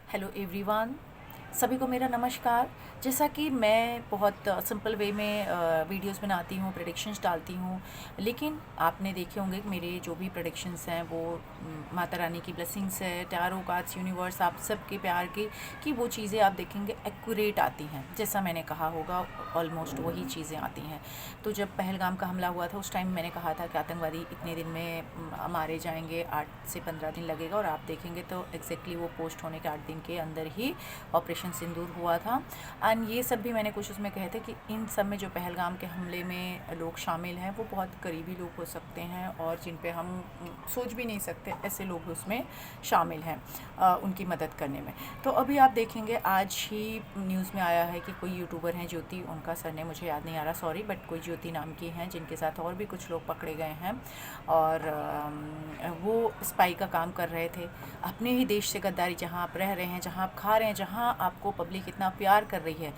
Hello everyone, सभी को मेरा नमस्कार। जैसा कि मैं बहुत सिंपल वे में वीडियोस बनाती हूँ, प्रेडिक्शंस डालती हूँ, लेकिन आपने देखे होंगे कि मेरे जो भी प्रेडिक्शंस हैं वो माता रानी की ब्लेसिंग्स है, टैरो कार्ड्स, यूनिवर्स, आप सबके प्यार की कि वो चीज़ें आप देखेंगे एक्यूरेट आती हैं। जैसा मैंने कहा होगा ऑलमोस्ट वही चीज़ें आती हैं। तो जब पहलगाम का हमला हुआ था उस टाइम मैंने कहा था कि आतंकवादी इतने दिन में मारे जाएंगे, 8 से 15 दिन लगेगा, और आप देखेंगे तो एग्जैक्टली वो पोस्ट होने के 8 दिन के अंदर ही ऑपरेशन सिंदूर हुआ था। एंड ये सब भी मैंने कुछ उसमें कहे थे कि इन सब में जो पहलगाम के हमले में लोग शामिल हैं वो बहुत करीबी लोग हो सकते हैं और जिन पे हम सोच भी नहीं सकते ऐसे लोग उसमें शामिल हैं उनकी मदद करने में। तो अभी आप देखेंगे आज ही न्यूज़ में आया है कि कोई यूट्यूबर हैं ज्योति, उनका सरनेम मुझे याद नहीं आ रहा, सॉरी, बट कोई ज्योति नाम की हैं जिनके साथ और भी कुछ लोग पकड़े गए हैं और वो स्पाई का काम कर रहे थे। अपने ही देश से गद्दारी, जहाँ आप रह रहे हैं, जहाँ आप खा रहे हैं, जहाँ आपको पब्लिक इतना प्यार कर रही है,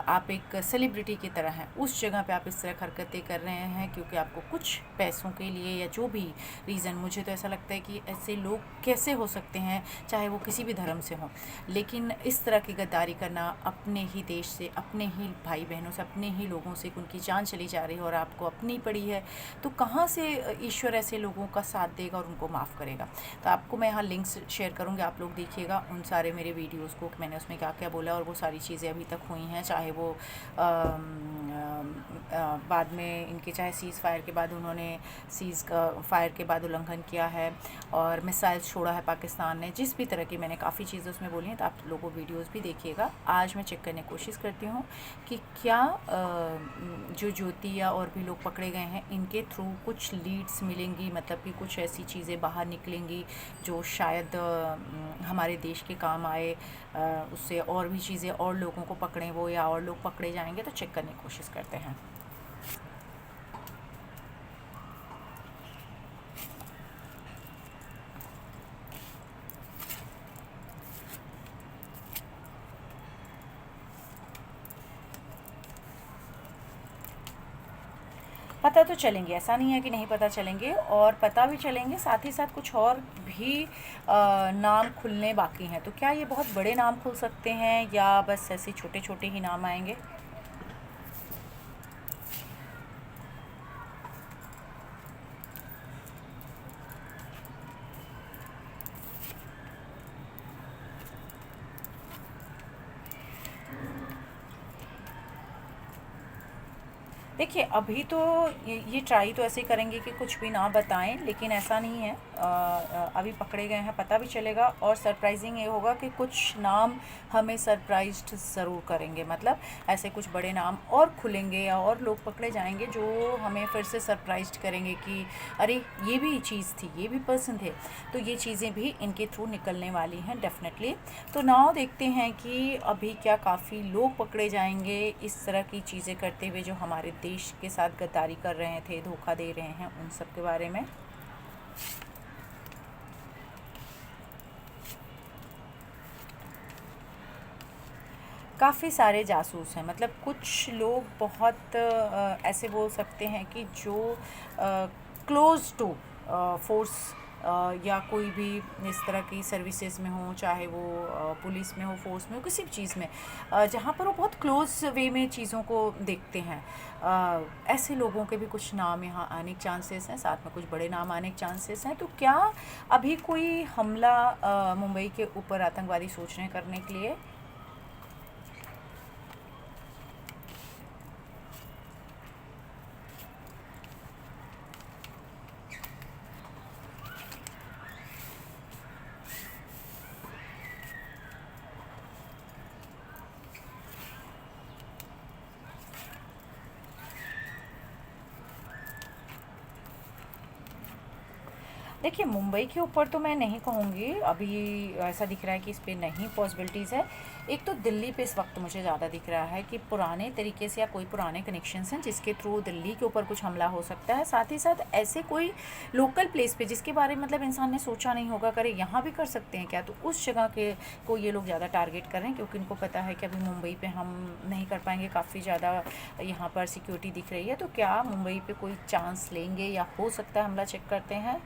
आप एक सेलिब्रिटी की तरह हैं, उस जगह पे आप इस तरह हरकतें कर रहे हैं क्योंकि आपको कुछ पैसों के लिए या जो भी रीज़न। मुझे तो ऐसा लगता है कि ऐसे लोग कैसे हो सकते हैं, चाहे वो किसी भी धर्म से हों, लेकिन इस तरह की गद्दारी करना अपने ही देश से, अपने ही भाई बहनों से, अपने ही लोगों से उनकी जान चली जा रही है और आपको अपनी पड़ी है, तो कहाँ से ईश्वर ऐसे लोगों का साथ देगा और उनको माफ़ करेगा। तो आपको मैं यहाँ लिंक्स शेयर करूँगी, आप लोग देखिएगा उन सारे मेरे वीडियोज़ को, मैंने उसमें क्या क्या बोला और वो सारी चीज़ें अभी तक हुई हैं, चाहे वो बाद में इनके, चाहे सीज़ फायर के बाद उन्होंने सीज़ का फायर के बाद उल्लंघन किया है और मिसाइल्स छोड़ा है पाकिस्तान ने, जिस भी तरह की मैंने काफ़ी चीज़ें उसमें बोली हैं, तो आप लोगों वीडियोस भी देखिएगा। आज मैं चेक करने की कोशिश करती हूँ कि क्या जो ज्योति या और भी लोग पकड़े गए हैं इनके थ्रू कुछ लीड्स मिलेंगी, मतलब कि कुछ ऐसी चीज़ें बाहर निकलेंगी जो शायद हमारे देश के काम आए, उससे और भी चीज़ें और लोगों को पकड़ें वो, या और लोग पकड़े जाएंगे। तो चेक करने की कोशिश करते हैं। पता तो चलेंगे, ऐसा नहीं है कि नहीं पता चलेंगे, और पता भी चलेंगे, साथ ही साथ कुछ और भी नाम खुलने बाकी हैं। तो क्या ये बहुत बड़े नाम खुल सकते हैं या बस ऐसे छोटे छोटे ही नाम आएंगे? देखिए अभी तो ये ट्राई तो ऐसे ही करेंगे कि कुछ भी ना बताएं, लेकिन ऐसा नहीं है। अभी पकड़े गए हैं, पता भी चलेगा, और सरप्राइजिंग ये होगा कि कुछ नाम हमें सरप्राइज्ड ज़रूर करेंगे। मतलब ऐसे कुछ बड़े नाम और खुलेंगे या और लोग पकड़े जाएंगे जो हमें फिर से सरप्राइज्ड करेंगे कि अरे ये भी चीज़ थी, ये भी पर्सन थे। तो ये चीज़ें भी इनके थ्रू निकलने वाली हैं डेफिनेटली। तो नाउ देखते हैं कि अभी क्या काफ़ी लोग पकड़े जाएंगे इस तरह की चीज़ें करते हुए जो हमारे देश के साथ गद्दारी कर रहे थे, धोखा दे रहे हैं, उन सब के बारे में। काफ़ी सारे जासूस हैं, मतलब कुछ लोग बहुत ऐसे बोल सकते हैं कि जो क्लोज टू फोर्स या कोई भी इस तरह की सर्विसेज में हो, चाहे वो पुलिस में हो, फोर्स में हो, किसी भी चीज़ में, जहाँ पर वो बहुत क्लोज वे में चीज़ों को देखते हैं, ऐसे लोगों के भी कुछ नाम यहाँ आने के चांसेस हैं, साथ में कुछ बड़े नाम आने के चांसेस हैं। तो क्या अभी कोई हमला मुंबई के ऊपर आतंकवादी सोच रहे हैं करने के लिए? देखिए मुंबई के ऊपर तो मैं नहीं कहूँगी, अभी ऐसा दिख रहा है कि इस पे नहीं पॉसिबिलिटीज़ है। एक तो दिल्ली पे इस वक्त मुझे ज़्यादा दिख रहा है कि पुराने तरीके से या कोई पुराने कनेक्शंस हैं जिसके थ्रू दिल्ली के ऊपर कुछ हमला हो सकता है। साथ ही साथ ऐसे कोई लोकल प्लेस पे जिसके बारे में मतलब इंसान ने सोचा नहीं होगा, करे यहाँ भी कर सकते हैं क्या, तो उस जगह के को ये लोग ज़्यादा टारगेट कर रहे हैं क्योंकि इनको पता है कि अभी मुंबई पर हम नहीं कर पाएंगे, काफ़ी ज़्यादा यहाँ पर सिक्योरिटी दिख रही है। तो क्या मुंबई पर कोई चांस लेंगे या हो सकता है हमला? चेक करते हैं।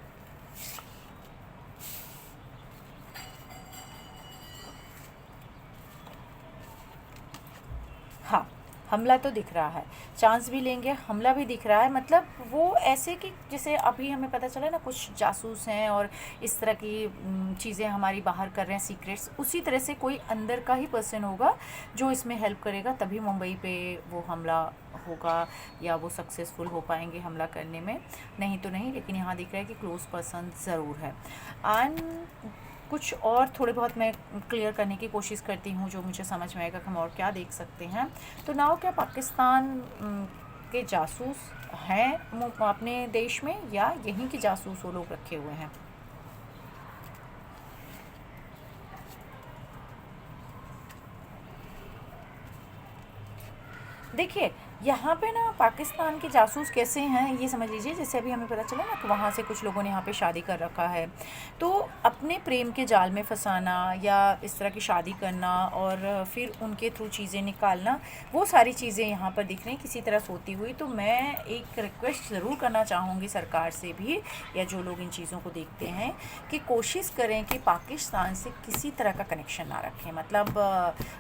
हमला तो दिख रहा है, चांस भी लेंगे, हमला भी दिख रहा है। मतलब वो ऐसे कि जैसे अभी हमें पता चला ना कुछ जासूस हैं और इस तरह की चीज़ें हमारी बाहर कर रहे हैं सीक्रेट्स, उसी तरह से कोई अंदर का ही पर्सन होगा जो इसमें हेल्प करेगा, तभी मुंबई पे वो हमला होगा या वो सक्सेसफुल हो पाएंगे हमला करने में, नहीं तो नहीं। लेकिन यहाँ दिख रहा है कि क्लोज पर्सन ज़रूर है। एंड कुछ और थोड़े बहुत मैं क्लियर करने की कोशिश करती हूँ जो मुझे समझ में आएगा कि हम और क्या देख सकते हैं। तो नाउ क्या पाकिस्तान के जासूस हैं अपने देश में, या यहीं के जासूस वो लोग रखे हुए हैं? देखिए, यहाँ पे ना पाकिस्तान के जासूस कैसे हैं ये समझ लीजिए। जैसे अभी हमें पता चला ना कि वहाँ से कुछ लोगों ने यहाँ पे शादी कर रखा है, तो अपने प्रेम के जाल में फंसाना या इस तरह की शादी करना और फिर उनके थ्रू चीज़ें निकालना, वो सारी चीज़ें यहाँ पर दिख रही हैं किसी तरह से होती हुई। तो मैं एक रिक्वेस्ट ज़रूर करना चाहूँगी सरकार से भी, या जो लोग इन चीज़ों को देखते हैं, कि कोशिश करें कि पाकिस्तान से किसी तरह का कनेक्शन ना रखें। मतलब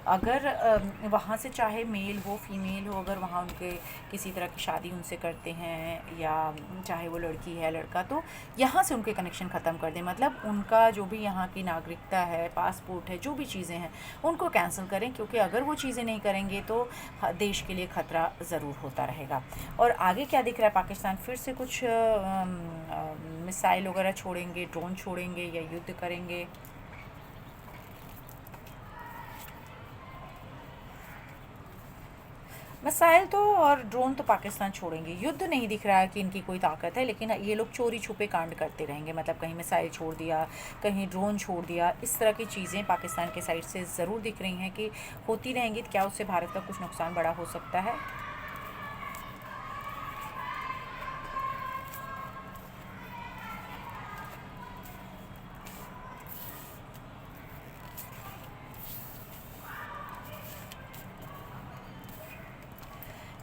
अगर वहाँ से चाहे मेल हो फीमेल हो, अगर वहाँ उनके किसी तरह की शादी उनसे करते हैं, या चाहे वो लड़की है लड़का, तो यहाँ से उनके कनेक्शन ख़त्म कर दें। मतलब उनका जो भी यहाँ की नागरिकता है, पासपोर्ट है, जो भी चीज़ें हैं उनको कैंसिल करें, क्योंकि अगर वो चीज़ें नहीं करेंगे तो देश के लिए ख़तरा ज़रूर होता रहेगा। और आगे क्या दिख रहा है, पाकिस्तान फिर से कुछ मिसाइल वगैरह छोड़ेंगे, ड्रोन छोड़ेंगे या युद्ध करेंगे? मिसाइल तो और ड्रोन तो पाकिस्तान छोड़ेंगे, युद्ध नहीं दिख रहा है कि इनकी कोई ताकत है। लेकिन ये लोग चोरी छुपे कांड करते रहेंगे, मतलब कहीं मिसाइल छोड़ दिया, कहीं ड्रोन छोड़ दिया, इस तरह की चीज़ें पाकिस्तान के साइड से ज़रूर दिख रही हैं कि होती रहेंगी। तो क्या उससे भारत का कुछ नुकसान बड़ा हो सकता है?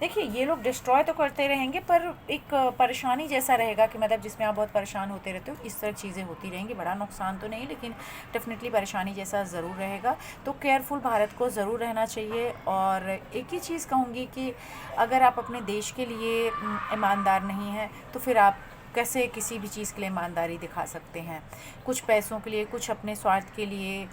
देखिए, ये लोग डिस्ट्रॉय तो करते रहेंगे, पर एक परेशानी जैसा रहेगा कि मतलब जिसमें आप बहुत परेशान होते रहते हो, इस तरह चीज़ें होती रहेंगी। बड़ा नुकसान तो नहीं, लेकिन डेफिनेटली परेशानी जैसा ज़रूर रहेगा। तो केयरफुल भारत को ज़रूर रहना चाहिए। और एक ही चीज़ कहूँगी कि अगर आप अपने देश के लिए ईमानदार नहीं हैं, तो फिर आप कैसे किसी भी चीज़ के लिए ईमानदारी दिखा सकते हैं? कुछ पैसों के लिए, कुछ अपने स्वार्थ के लिए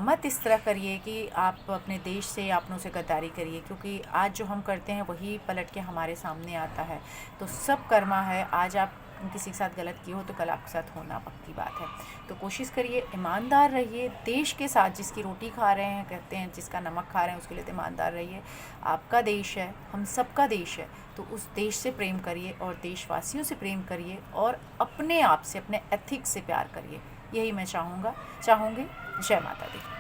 मत इस तरह करिए कि आप अपने देश से या अपनों से गद्दारी करिए, क्योंकि आज जो हम करते हैं वही पलट के हमारे सामने आता है। तो सब कर्मा है, आज आप किसी के साथ गलत किए हो तो कल आपके साथ होना पक्की बात है। तो कोशिश करिए, ईमानदार रहिए देश के साथ। जिसकी रोटी खा रहे हैं, कहते हैं जिसका नमक खा रहे हैं, उसके लिए तो ईमानदार रहिए। आपका देश है, हम सबका देश है, तो उस देश से प्रेम करिए और देशवासियों से प्रेम करिए और अपने आप से, अपने एथिक्स से प्यार करिए। यही मैं चाहूँगी। जय माता दी।